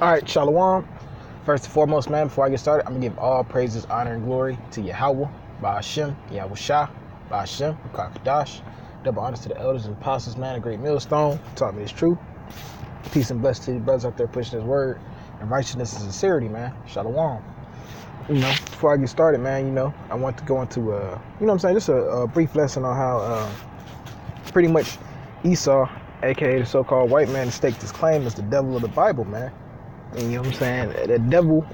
All right, Shalom. First and foremost, man, before I get started, I'm going to give all praises, honor, and glory to Yahweh, Ba'ashem, Yahweh Shah, Ba'ashem, Kakadash. Double honors to the elders and apostles, man, a great millstone, taught me this truth. Peace and blessings to you brothers out there pushing his word, and righteousness and sincerity, man. Shalom. Before I get started, man, I want to go into, just a brief lesson on how pretty much Esau, aka the so-called white man, staked his claim as the devil of the Bible, man. And you know what I'm saying? The devil,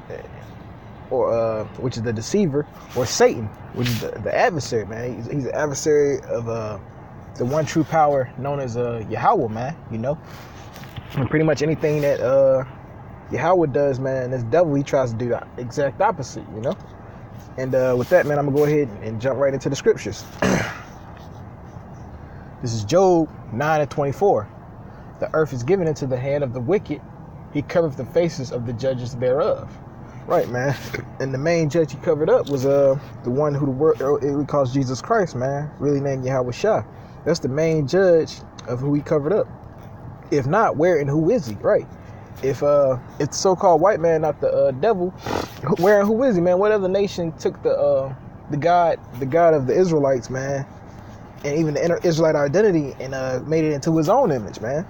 or which is the deceiver, or Satan, which is the adversary, man. He's the adversary of the one true power known as Yahweh, man. And pretty much anything that Yahweh does, man, this devil, he tries to do the exact opposite, And with that, man, I'm gonna go ahead and jump right into the scriptures. This is Job 9:24. The earth is given into the hand of the wicked. He covered the faces of the judges thereof. Right, man. And the main judge he covered up was the one who the world calls Jesus Christ, man. Really named Yahweh Shah. That's the main judge of who he covered up. If not, where and who is he? Right. If it's so-called white man, not the devil, where and who is he, man? What other nation took the God of the Israelites, man, and even the Israelite identity and made it into his own image, man?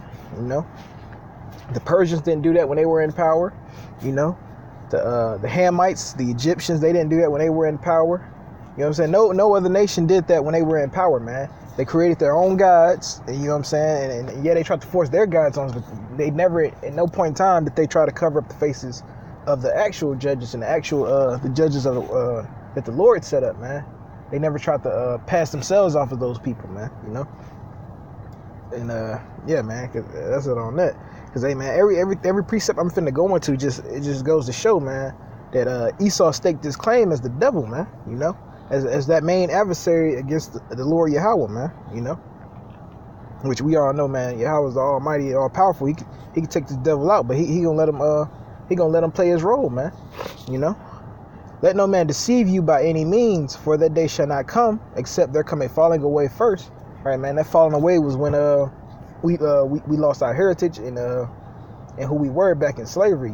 The Persians didn't do that when they were in power. The Hamites, the Egyptians, they didn't do that when they were in power. You know what I'm saying? No other nation did that when they were in power, man. They created their own gods, and you know what I'm saying? And yeah, they tried to force their gods on us, but they never, at no point in time, did they try to cover up the faces of the actual judges and the actual the judges of that the Lord set up, man. They never tried to pass themselves off of those people, man. And yeah, man, that's it on that. Cause hey, man, every precept I'm finna go into just goes to show, man, that Esau staked his claim as the devil, man. As that main adversary against the Lord Yahweh, man. Which we all know, man. Yahweh is the Almighty, all powerful. He can take this devil out, but he gonna let him play his role, man. Let no man deceive you by any means, for that day shall not come except there come a falling away first. Right, man. That falling away was when we lost our heritage and who we were back in slavery,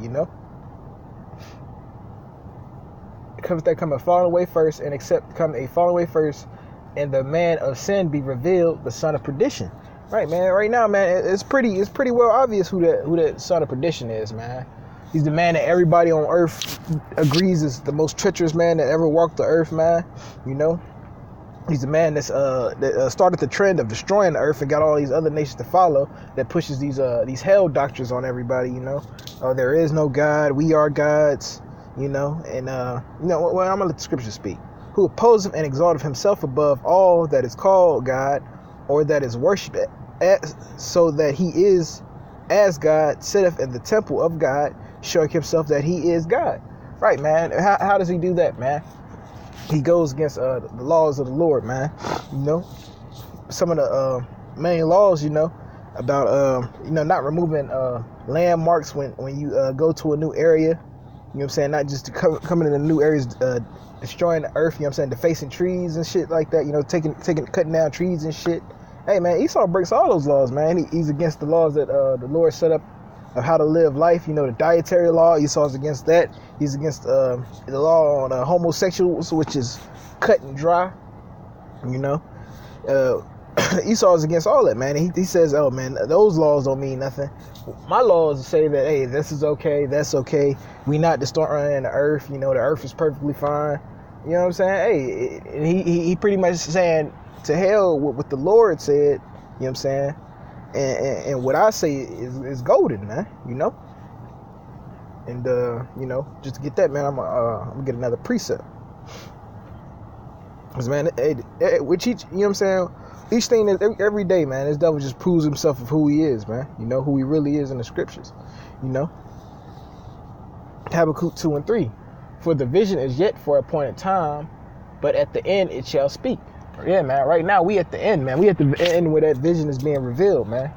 That come a falling away first, and except come a falling away first, and the man of sin be revealed, the son of perdition. Right, man. Right now, man, it's pretty well obvious who that son of perdition is, man. He's the man that everybody on earth agrees is the most treacherous man that ever walked the earth, man. He's the man that started the trend of destroying the earth and got all these other nations to follow. That pushes these hell doctrines on everybody. There is no God. We are gods. And well, I'm gonna let the scripture speak. Who opposeth and exalteth himself above all that is called God, or that is worshipped, so that he is as God, sitteth in the temple of God, showing himself that he is God. Right, man. How does he do that, man? He goes against the laws of the Lord, man. Some of the main laws, about not removing landmarks when you go to a new area. You know what I'm saying? Not just coming into new areas, destroying the earth. You know what I'm saying? Defacing trees and shit like that. Cutting down trees and shit. Hey, man, Esau breaks all those laws, man. He's against the laws that the Lord set up of how to live life. The dietary law, Esau's against that. He's against the law on homosexuals, which is cut and dry. Esau's against all that, man. He says, oh, man, those laws don't mean nothing. My laws say that, hey, this is okay, that's okay. We not destroying the earth. The earth is perfectly fine. You know what I'm saying? Hey, and he pretty much saying to hell with what the Lord said. You know what I'm saying? And what I say is golden, man. And just to get that, man, I'm gonna get another precept. Cause man, which each, you know what I'm saying? Each thing that every day, man, this devil just proves himself of who he is, man. Who he really is in the scriptures. Habakkuk 2:3. For the vision is yet for a appointed time, but at the end it shall speak. Yeah, man. Right now we at the end, man. We at the end where that vision is being revealed, man.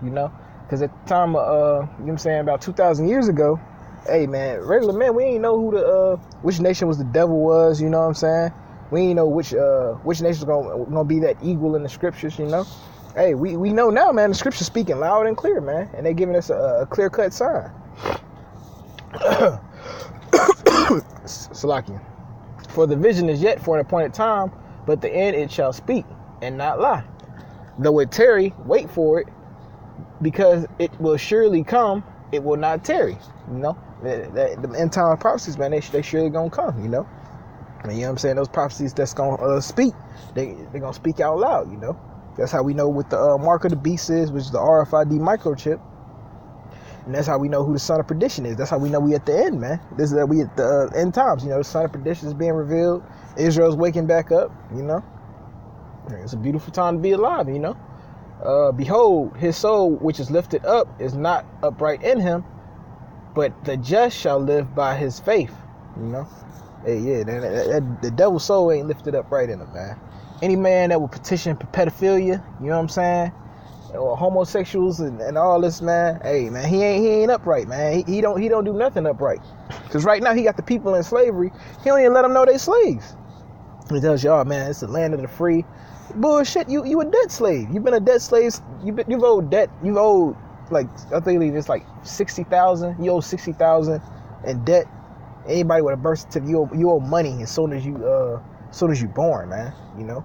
Because at the time of, you know what I'm saying, about 2,000 years ago, hey, man, regular man, we ain't know who which nation was the devil was. You know what I'm saying? We ain't know which nation's gonna be that eagle in the scriptures. Hey, we know now, man. The scripture's speaking loud and clear, man, and they giving us a clear cut sign. Salakia. For the vision is yet for an appointed time, but the end it shall speak and not lie. Though it tarry, wait for it, because it will surely come, it will not tarry. You know, the end time prophecies, man, they surely gonna come, you know. And you know what I'm saying? Those prophecies that's gonna speak, they're gonna speak out loud, you know. That's how we know what the mark of the beast is, which is the RFID microchip. And that's how we know who the son of perdition is. That's how we know we at the end, man. This is that we at the end times. You know, the son of perdition is being revealed. Israel's waking back up, you know. It's a beautiful time to be alive, you know. Behold, his soul, which is lifted up, is not upright in him, but the just shall live by his faith, you know. Hey, yeah, the devil's soul ain't lifted up right in him, man. Any man that will petition for pedophilia, you know what I'm saying, or homosexuals and all this, man, hey, man, he ain't upright, man. He don't do nothing upright. Because right now he got the people in slavery. He don't even let them know they slaves. He tells you, oh, man, it's the land of the free. Bullshit, you a debt slave. You've been a debt slave. You've owed debt. You've owed, like, I think it's like 60,000. You owe 60,000 in debt. Anybody with a birth certificate, you owe money as soon as you born, man. You know,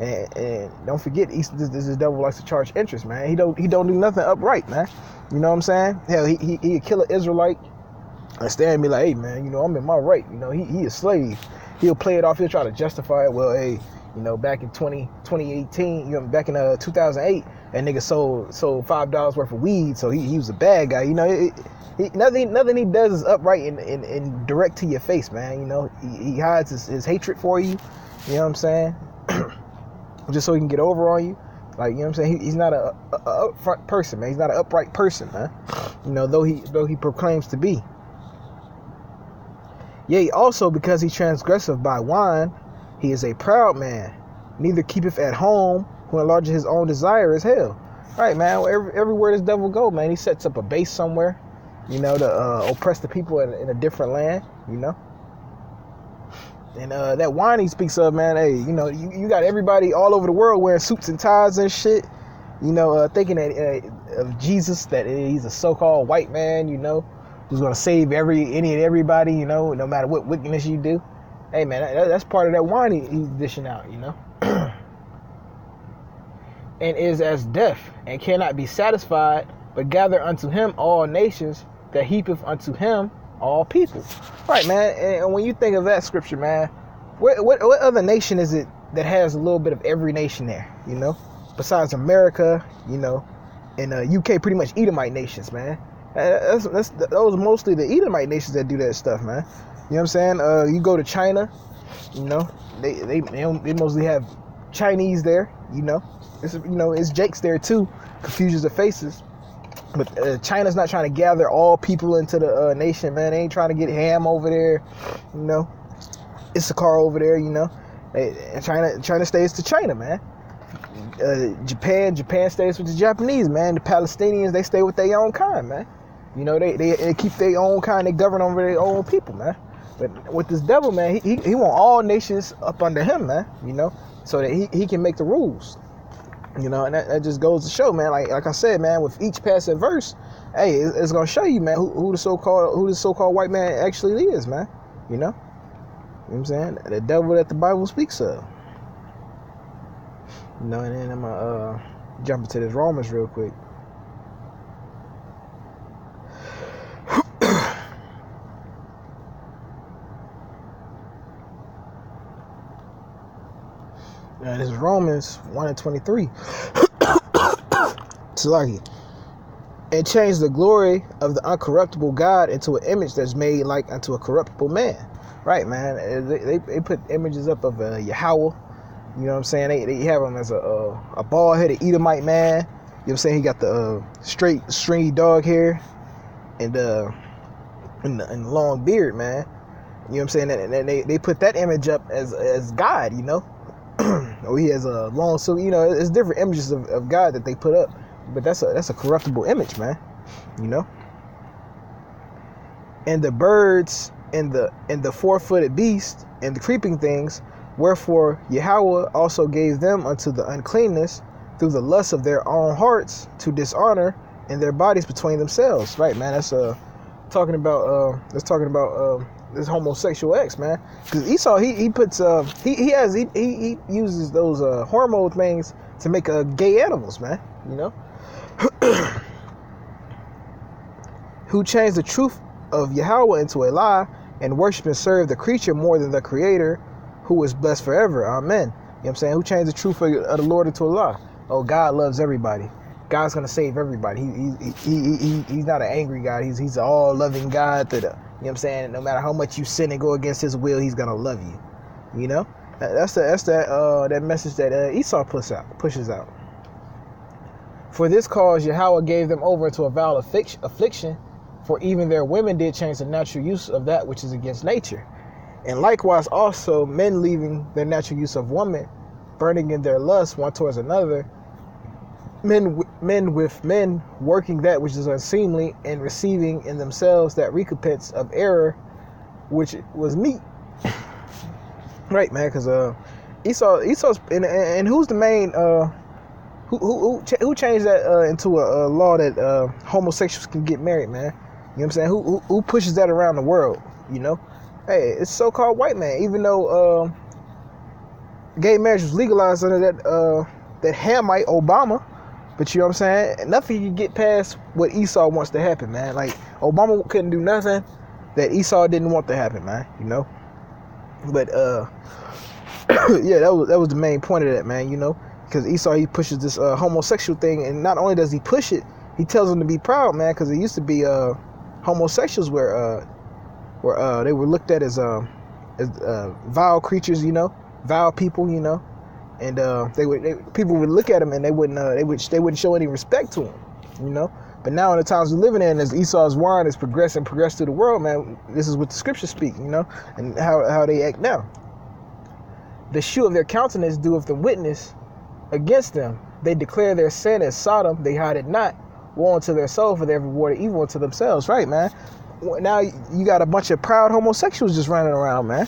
and don't forget, this devil likes to charge interest, man. He don't do nothing upright, man. You know what I'm saying? Hell, he kill an Israelite and stand and be like, hey, man, you know, I'm in my right. You know, he a slave. He'll play it off. He'll try to justify it. Well, hey, you know, back in 2018, you know, back in 2008, that nigga sold $5 worth of weed, so he was a bad guy. You know, nothing he does is upright and direct to your face, man. You know, he hides his hatred for you. You know what I'm saying? Just so he can get over on you. Like, you know what I'm saying? He's not a upfront person, man. He's not an upright person, man. You know, though he proclaims to be. Yea, also because he transgresseth by wine, he is a proud man, neither keepeth at home, who enlarges his own desire as hell. Right, man, everywhere this devil go, man, he sets up a base somewhere, you know, to oppress the people in a different land, you know. And that wine he speaks of, man, hey, you know, you got everybody all over the world wearing suits and ties and shit, you know, thinking that of Jesus, that he's a so-called white man, you know, who's going to save any and everybody, you know, no matter what wickedness you do. Hey, man, that's part of that wine he's dishing out, you know. And is as deaf, and cannot be satisfied, but gather unto him all nations, that heapeth unto him all people. Right, man, and when you think of that scripture, man, what other nation is it that has a little bit of every nation there, you know? Besides America, you know, and UK, pretty much Edomite nations, man. Those are mostly the Edomite nations that do that stuff, man. You know what I'm saying? You go to China, you know, they mostly have Chinese there, you know. It's Jake's there too, confuses the faces. But China's not trying to gather all people into the nation, man. They ain't trying to get Ham over there, you know. Issachar over there, you know. China stays to China, man. Japan stays with the Japanese, man. The Palestinians, they stay with their own kind, man. You know, they keep their own kind, they govern over their own people, man. But with this devil, man, he want all nations up under him, man, you know, so that he can make the rules, you know, and that just goes to show, man, like I said, man, with each passing verse, hey, it's going to show you, man, who the so-called white man actually is, man, you know? You know what I'm saying? The devil that the Bible speaks of. You know, and then I'm going to jump into this Romans real quick. This is Romans 1:23. Salaki. And change the glory of the uncorruptible God into an image that's made like unto a corruptible man. Right, man. They put images up of Yahweh. You know what I'm saying? They have him as a bald-headed Edomite man. You know what I'm saying? He got the straight, stringy dog hair and the long beard, man. You know what I'm saying? And they put that image up as God, you know? Or he has a long suit, you know. It's different images of God that they put up, but that's a corruptible image, man. You know. And the birds and the four-footed beast and the creeping things, wherefore Yahweh also gave them unto the uncleanness through the lust of their own hearts to dishonor in their bodies between themselves. Right, man. That's talking about this homosexual ex, man. Because Esau, he puts he uses those hormone things to make gay animals, man. You know, who changed the truth of Yahweh into a lie and worship and serve the creature more than the Creator, who is blessed forever. Amen. You know what I'm saying? Who changed the truth of the Lord into a lie? Oh, God loves everybody. God's gonna save everybody. He's not an angry God. He's an all loving God that you know what I'm saying. No matter how much you sin and go against His will, He's gonna love you. You know, that's that message that Esau pushes out. For this cause Yahweh gave them over to a vile affliction, for even their women did change the natural use of that which is against nature, and likewise also men leaving their natural use of woman, burning in their lust one towards another. Men with men working that which is unseemly, and receiving in themselves that recompense of error which was meet. Right, man, because Esau's and who's the main who changed that into a law that homosexuals can get married, man? You know what I'm saying? Who pushes that around the world? You know, hey, it's so-called white man. Even though gay marriage was legalized under that Hamite Obama. But you know what I'm saying? Nothing can get past what Esau wants to happen, man. Like, Obama couldn't do nothing that Esau didn't want to happen, man. You know? But, yeah, that was the main point of that, man, you know? Because Esau, he pushes this homosexual thing, and not only does he push it, he tells them to be proud, man, because it used to be homosexuals where they were looked at as vile creatures, you know? Vile people, you know? And people would look at him and they wouldn't show any respect to him, you know. But now in the times we're living in, as Esau's wine is progressed through the world, man, this is what the scriptures speak, you know, and how they act now. The shew of their countenance doeth them witness against them. They declare their sin as Sodom, they hide it not. Woe unto their soul, for they have rewarded evil unto themselves. Right, man. Now you got a bunch of proud homosexuals just running around, man.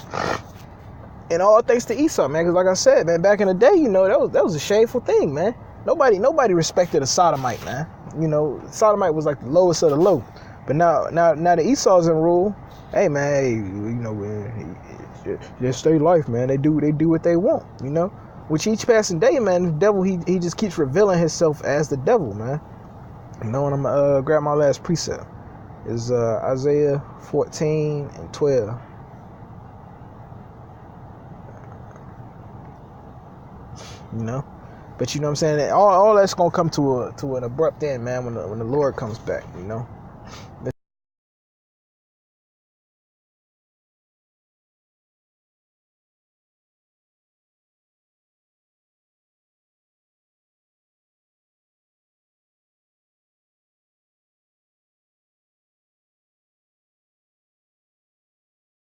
And all thanks to Esau, man, because like I said, man, back in the day, you know, that was a shameful thing, man. Nobody respected a sodomite, man. You know, sodomite was like the lowest of the low. But now that Esau's in rule, hey, man, hey, you know, man, just stay life, man. They do what they want, you know. Which each passing day, man, the devil he just keeps revealing himself as the devil, man. You know, and I'm gonna grab my last precept is Isaiah 14:12. You know, but you know what I'm saying, all that's gonna come to an abrupt end, man, when the Lord comes back, you know.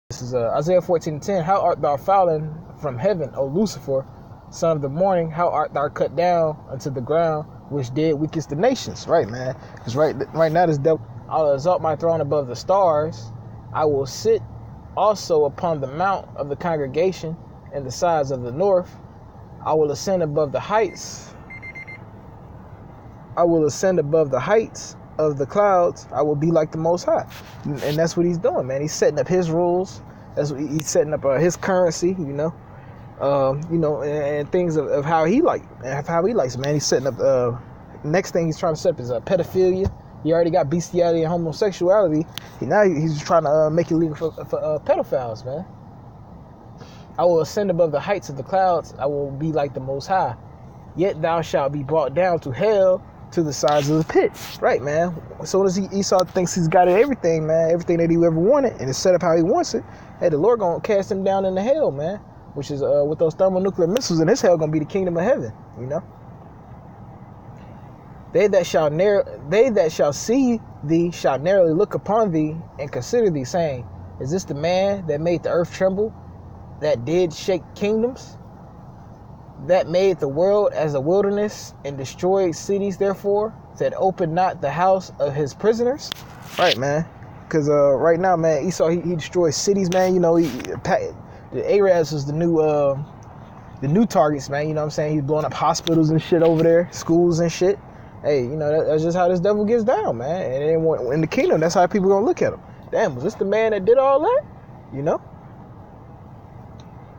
This is Isaiah 14:10. How art thou fallen from heaven, O Lucifer, son of the morning? How art thou cut down unto the ground, which did weakest the nations? Right, man. Because right now this devil, I'll exalt my throne above the stars. I will sit also upon the mount of the congregation in the sides of the north. I will ascend above the heights. I will ascend above the heights of the clouds. I will be like the Most High. And that's what he's doing, man. He's setting up his rules. That's what he's setting up his currency, you know. And things of how he likes, man. He's setting up. Next thing he's trying to set up is pedophilia. He already got bestiality and homosexuality. Now he's trying to make it legal for pedophiles, man. I will ascend above the heights of the clouds. I will be like the Most High. Yet thou shalt be brought down to hell, to the sides of the pit. Right, man. As soon as Esau thinks he's got everything, man, everything that he ever wanted, and it's set up how he wants it, hey, the Lord gonna cast him down into hell, man. Which is with those thermonuclear missiles, and this hell gonna be the kingdom of heaven, you know. They that shall see thee shall narrowly look upon thee and consider thee, saying, is this the man that made the earth tremble, that did shake kingdoms, that made the world as a wilderness and destroyed cities, therefore, that opened not the house of his prisoners? Right, man. Because right now, man, Esau, he destroys cities, man. You know, the Arabs is the new targets, man. You know what I'm saying? He's blowing up hospitals and shit over there, schools and shit. Hey, you know, that's just how this devil gets down, man. And then in the kingdom, that's how people gonna look at him. damn, was this the man that did all that? You know?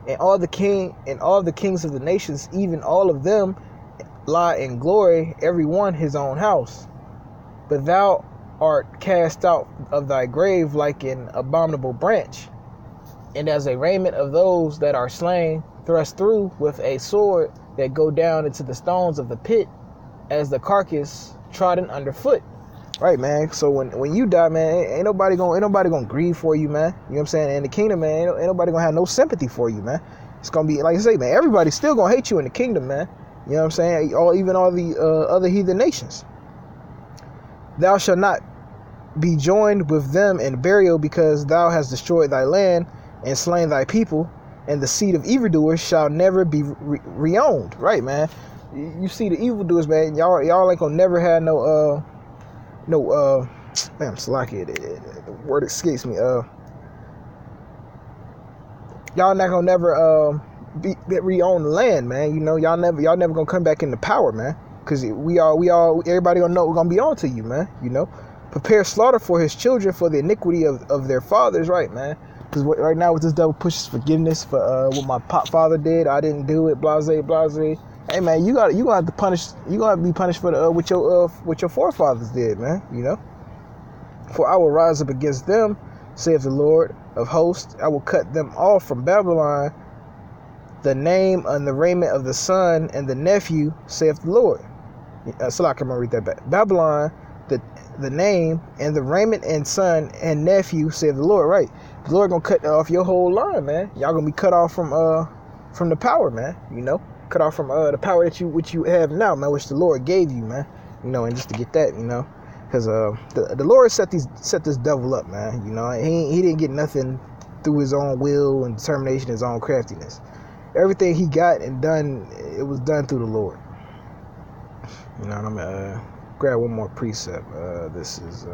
And all the kings of the nations, even all of them, lie in glory, every one his own house. But thou art cast out of thy grave like an abominable branch, and as a raiment of those that are slain, thrust through with a sword that go down into the stones of the pit, as the carcass trodden underfoot. Right, man. So when you die, man, ain't nobody gonna grieve for you, man. You know what I'm saying? In the kingdom, man, ain't nobody gonna have no sympathy for you, man. It's gonna be like I say, man. Everybody's still gonna hate you in the kingdom, man. You know what I'm saying? Even all the other heathen nations. Thou shalt not be joined with them in burial, because thou hast destroyed thy land and slain thy people, and the seed of evildoers shall never be reowned. Right, man. You see the evildoers, man. Y'all ain't gonna never have no damn, Salaki, the word escapes me. Y'all not gonna never be re-own the land, man. You know, y'all never gonna come back into power, man. Cause everybody gonna know we're gonna be on to you, man. You know, prepare slaughter for his children for the iniquity of their fathers, right, man. Because right now with this devil pushes forgiveness for what my father did, I didn't do it, blase. Hey, man, you gonna have to punish. You gonna have to be punished for what your forefathers did, man. You know, for I will rise up against them, saith the Lord of hosts. I will cut them off from Babylon, the name and the raiment of the son and the nephew, saith the Lord. So I'm gonna read that back. Babylon, the name and the raiment and son and nephew, saith the Lord. Right, the Lord gonna cut off your whole line, man. Y'all gonna be cut off from the power, man. You know. Cut off from the power which you have now, man, which the Lord gave you, man. You know, and just to get that, you know, because the Lord set this devil up, man. You know, he didn't get nothing through his own will and determination, his own craftiness. Everything he got and done, it was done through the Lord. You know, and I'm gonna grab one more precept. This is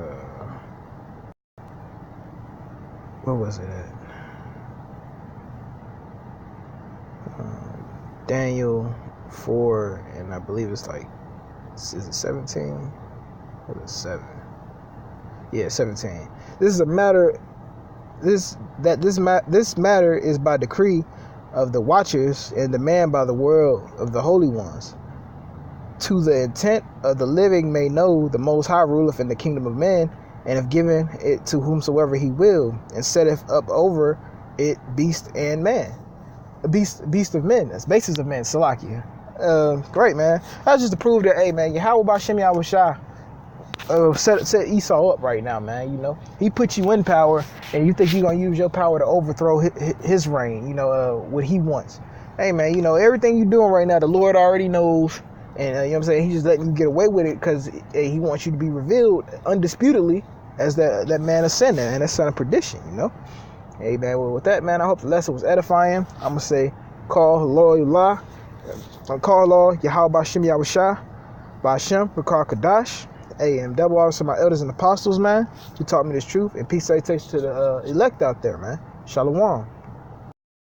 where was it at? Daniel 4, and I believe it's like, is it 17? Or is it 7? Yeah, 17. This is a matter. This matter is by decree of the watchers, and demand by the word of the holy ones, to the intent of the living may know the Most High ruleth in the kingdom of men, and have given it to whomsoever he will, and setteth up over it beast and man. Beast of men, that's basis of men, Salakia. Great, man. That's just to prove that, hey, man, Yahweh B'Shem Yahushua set Esau up right now, man. You know, he put you in power, and you think you're gonna use your power to overthrow his reign. You know, what he wants. Hey, man, you know everything you're doing right now, the Lord already knows, and you know what I'm saying. He's just letting you get away with it because he wants you to be revealed undisputedly as that man of sin and that son of perdition. You know. Hey, man, well, with that, man, I hope the lesson was edifying. I'm going to say, call Allah, call Allah, Yahweh B'Shem Yahushua, B'Shem, Bakar Kadash. Hey, and double honors to my elders and apostles, man, who taught me this truth. And peace salutation to the elect out there, man. Shalom.